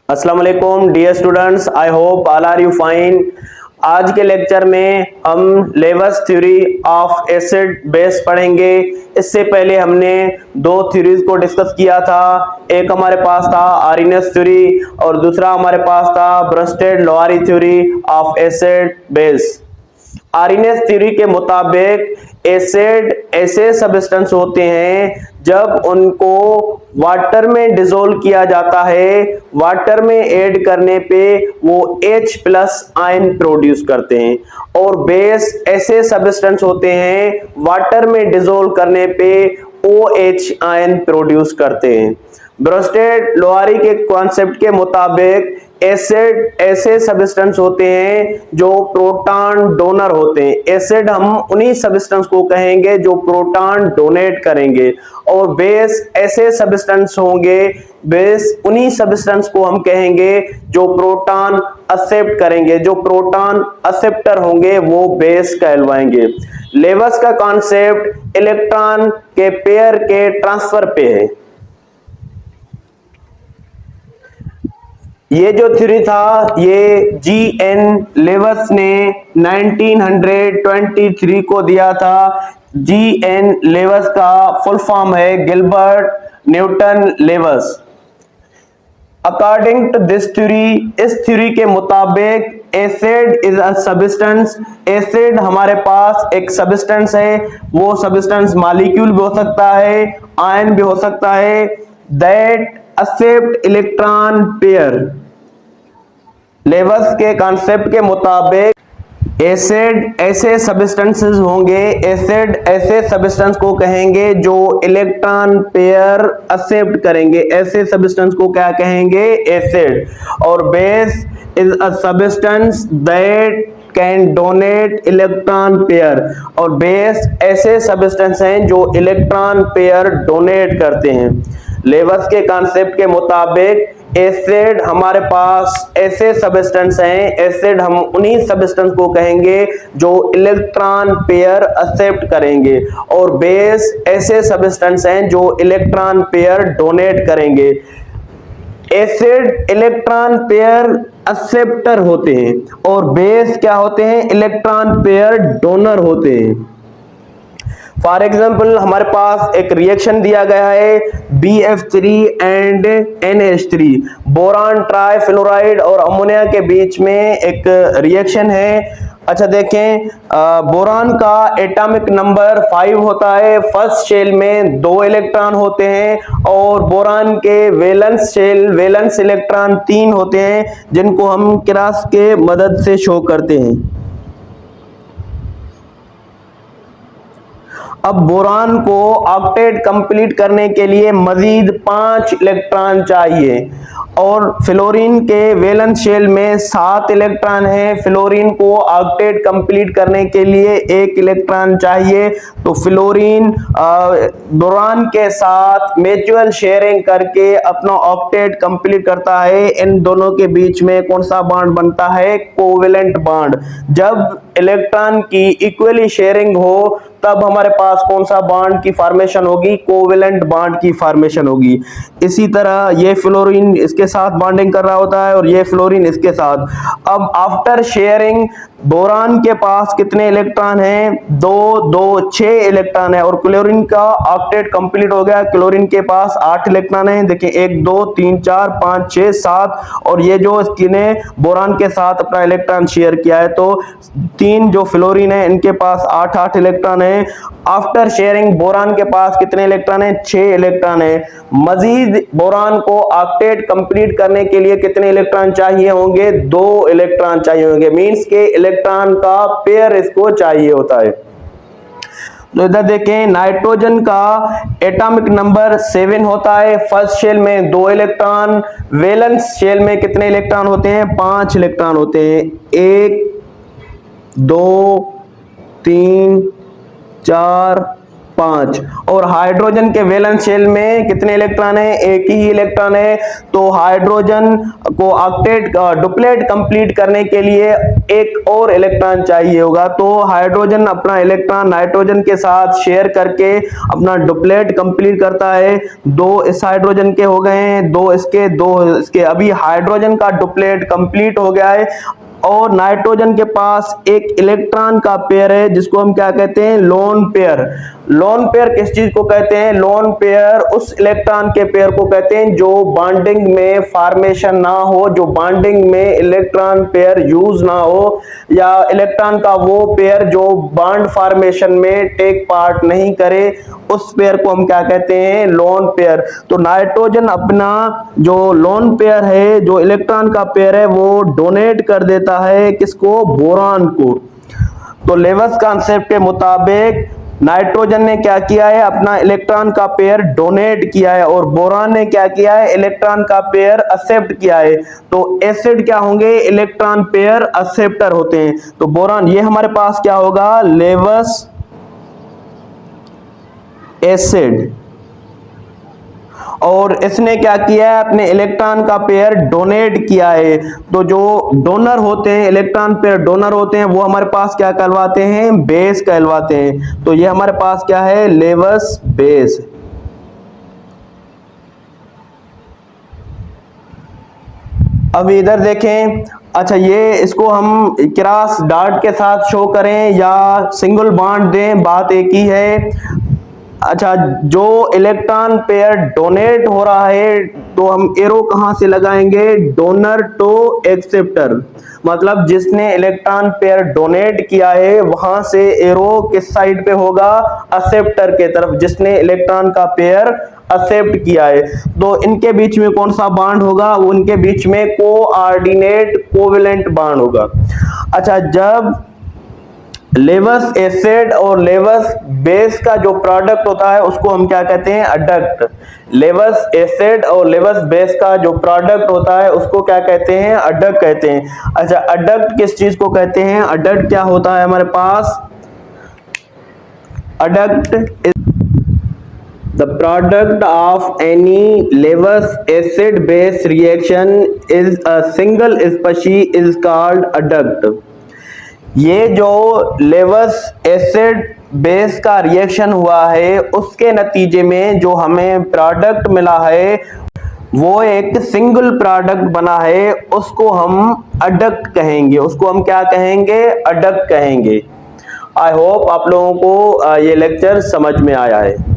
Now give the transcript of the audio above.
अस्सलाम वालेकुम dear students, I hope all are you fine. आज के लेक्चर में हम Lewis theory of acid base पढ़ेंगे। इससे पहले हमने दो थ्योरीज को डिस्कस किया था। एक हमारे पास था आर्रीनेस थ्योरी और दूसरा हमारे पास था Bronsted Lowry theory of acid base. Arrhenius theory के मुताबिक एसिड ऐसे सब्सटेंस होते हैं जब उनको वाटर में डिसोल्व किया जाता है, वाटर में ऐड करने पे वो H प्लस आयन प्रोड्यूस करते हैं। और बेस ऐसे सब्सटेंस होते हैं वाटर में डिसोल्व करने पे OH आयन प्रोड्यूस करते हैं। ब्रस्टेड-लोहारी के कॉन्सेप्ट के मुताबिक एसिड ऐसे सब्सटेंस होते हैं जो प्रोटॉन डोनर होते हैं। एसिड हम उन्हीं सब्सटेंस को कहेंगे जो प्रोटॉन डोनेट करेंगे, और बेस ऐसे सब्सटेंस होंगे, बेस उन्हीं सब्सटेंस को हम कहेंगे जो प्रोटॉन एक्सेप्ट करेंगे। जो प्रोटॉन एक्सेप्टर होंगे वो बेस कहलवाएंगे। लेवस का कॉन्सेप्ट इलेक्ट्रॉन के पेयर के ट्रांसफर पे है। ये जो थ्योरी था ये G.N. लेवस ने 1923 को दिया था। G.N. लेवस का फुल फॉर्म है Gilbert Newton Lewis. According to this theory, इस थ्योरी के मुताबिक acid is a substance. Acid हमारे पास एक सब्सटेंस है, वो सब्सटेंस मॉलिक्यूल भी हो सकता है, आयन भी हो सकता है, that accept electron pair. Lewis के कॉन्सेप्ट के मुताबिक एसिड ऐसे सब्सटेंसेस होंगे, एसिड ऐसे सब्सटेंस को कहेंगे जो इलेक्ट्रॉन पेयर एक्सेप्ट करेंगे। ऐसे सब्सटेंस को क्या कहेंगे? एसिड। और base is a substance that can donate electron pair. और बेस ऐसे सब्सटेंस हैं जो इलेक्ट्रॉन पेयर डोनेट करते हैं। लेवस के कॉन्सेप्ट के मुताबिक एसिड हमारे पास ऐसे सब्सटेंस हैं, एसिड हम उन्हीं सब्सटेंस को कहेंगे जो इलेक्ट्रॉन पेयर एक्सेप्ट करेंगे, और बेस ऐसे सब्सटेंस हैं जो इलेक्ट्रॉन पेयर डोनेट करेंगे। एसिड इलेक्ट्रॉन पेयर एक्सेप्टर होते हैं और बेस क्या होते हैं? इलेक्ट्रॉन पेयर डोनर होते हैं। फॉर एग्जाम्पल हमारे पास एक रिएक्शन दिया गया है BF3 and NH3, boron trifluoride और अमोनिया के बीच में एक रिएक्शन है। अच्छा देखें, बोरान का एटॉमिक नंबर 5 होता है, फर्स्ट शेल में 2 इलेक्ट्रॉन होते हैं, और बोरान के वैलेंस इलेक्ट्रॉन 3 होते हैं जिनको हम क्रॉस के मदद से शो करते हैं। अब बोरान को ऑक्टेट कंप्लीट करने के लिए मजीद 5 इलेक्ट्रॉन चाहिए, और फ्लोरीन के वैलेंस शेल में 7 इलेक्ट्रॉन है। फ्लोरीन को ऑक्टेट कंप्लीट करने के लिए 1 इलेक्ट्रॉन चाहिए। तो फ्लोरीन बोरान के साथ म्यूचुअल शेयरिंग करके अपना ऑक्टेट कंप्लीट करता है। इन दोनों के बीच में कौन सा बॉन्ड बनता है? Covalent bond. जब इलेक्ट्रॉन की इक्वली शेयरिंग हो तब हमारे पास कौन सा बॉन्ड की फॉर्मेशन होगी? कोवेलेंट बॉन्ड की फॉर्मेशन होगी। इसी तरह ये फ्लोरीन इसके साथ बॉन्डिंग कर रहा होता है और ये फ्लोरीन इसके साथ। अब आफ्टर शेयरिंग बोरान के पास कितने इलेक्ट्रॉन हैं? 2 6 इलेक्ट्रॉन है, और क्लोरीन का ऑक्टेट कंप्लीट हो गया। क्लोरीन के पास 8 इलेक्ट्रॉन है। देखिए 1 2 3 4 5 6 7, और ये जो इसने बोरान के साथ अपना इलेक्ट्रॉन शेयर किया है, तो 3 जो फ्लोरीन है इनके पास 8 इलेक्ट्रॉन है। आफ्टर शेयरिंग बोरान के पास कितने इलेक्ट्रॉन है? 6 इलेक्ट्रॉन है। मजीद बोरान को ऑक्टेट कंप्लीट करने के लिए कितने इलेक्ट्रॉन चाहिए होंगे? 2 इलेक्ट्रॉन चाहिए होंगे। मींस के इलेक्ट्रॉन का पेयर इसको चाहिए होता है। तो इधर देखें, नाइट्रोजन का एटॉमिक नंबर 7 होता है, फर्स्ट शेल में 2 इलेक्ट्रॉन, वैलेंस शेल में कितने इलेक्ट्रॉन होते हैं? 5 इलेक्ट्रॉन होते हैं। 1 2 3 4 5। और हाइड्रोजन के वैलेंस शेल में कितने इलेक्ट्रॉन है? एक ही इलेक्ट्रॉन है। तो हाइड्रोजन को ऑक्टेट डुप्लेट कंप्लीट करने के लिए एक और इलेक्ट्रॉन चाहिए होगा। तो हाइड्रोजन अपना इलेक्ट्रॉन नाइट्रोजन के साथ शेयर करके अपना डुप्लेट कंप्लीट करता है। 2 इस हाइड्रोजन के हो गए हैं, 2 इसके, 2 इसके। अभी हाइड्रोजन का डुप्लेट कंप्लीट हो गया है और नाइट्रोजन के पास एक इलेक्ट्रॉन का पेयर है जिसको हम क्या कहते हैं? Lone pair. लोन पेयर किस चीज को कहते हैं? लोन पेयर उस इलेक्ट्रॉन के पेयर को कहते हैं जो बॉन्डिंग में फॉर्मेशन ना हो, जो बॉन्डिंग में इलेक्ट्रॉन पेयर यूज ना हो, या इलेक्ट्रॉन का वो पेयर जो बॉन्ड फॉर्मेशन में टेक पार्ट नहीं करे, उस पेयर को हम क्या कहते हैं? Lone pair. तो नाइट्रोजन अपना जो लोन पेयर है, जो इलेक्ट्रॉन का पेयर है, वो डोनेट कर देता है किसको? बोरान को। तो लेविस कॉन्सेप्ट के मुताबिक नाइट्रोजन ने क्या किया है? अपना इलेक्ट्रॉन का पेयर डोनेट किया है और बोरान ने क्या किया है? इलेक्ट्रॉन का पेयर एक्सेप्ट किया है। तो एसिड क्या होंगे? इलेक्ट्रॉन पेयर एक्सेप्टर होते हैं। तो बोरान, ये हमारे पास क्या होगा? Lewis acid. और इसने क्या किया है? अपने इलेक्ट्रॉन का पेयर डोनेट किया है। तो जो डोनर होते हैं, इलेक्ट्रॉन पेयर डोनर होते हैं, वो हमारे पास क्या कहलवाते हैं? बेस कहलवाते हैं। तो ये हमारे पास क्या है? Lewis base. अब इधर देखें, अच्छा ये इसको हम क्रॉस डॉट के साथ शो करें या सिंगल बॉन्ड दें, बात एक ही है। अच्छा, जो इलेक्ट्रॉन पेयर डोनेट हो रहा है तो हम एरो कहां से लगाएंगे? Donor to acceptor. मतलब जिसने इलेक्ट्रॉन पेयर डोनेट किया है वहां से एरो किस साइड पे होगा? एक्सेप्टर के तरफ, जिसने इलेक्ट्रॉन का पेयर एक्सेप्ट किया है। तो इनके बीच में कौन सा बॉन्ड होगा? उनके बीच में कोऑर्डिनेट कोवेलेंट बॉन्ड होगा। अच्छा, जब लेविस एसिड और लेविस बेस का जो प्रोडक्ट होता है उसको हम क्या कहते हैं? अडक्ट। लेविस एसिड और लेविस बेस का जो प्रोडक्ट होता है उसको क्या कहते हैं? अडक्ट कहते हैं। अच्छा, अडक्ट किस चीज को कहते हैं? अडक्ट क्या होता है हमारे पास? Adduct is the product of any Lewis acid base reaction is a single species is called adduct. ये जो लेविस एसिड बेस का रिएक्शन हुआ है उसके नतीजे में जो हमें प्रोडक्ट मिला है वो एक सिंगल प्रोडक्ट बना है, उसको हम अडक्ट कहेंगे। उसको हम क्या कहेंगे? अडक्ट कहेंगे। आई होप आप लोगों को ये लेक्चर समझ में आया है।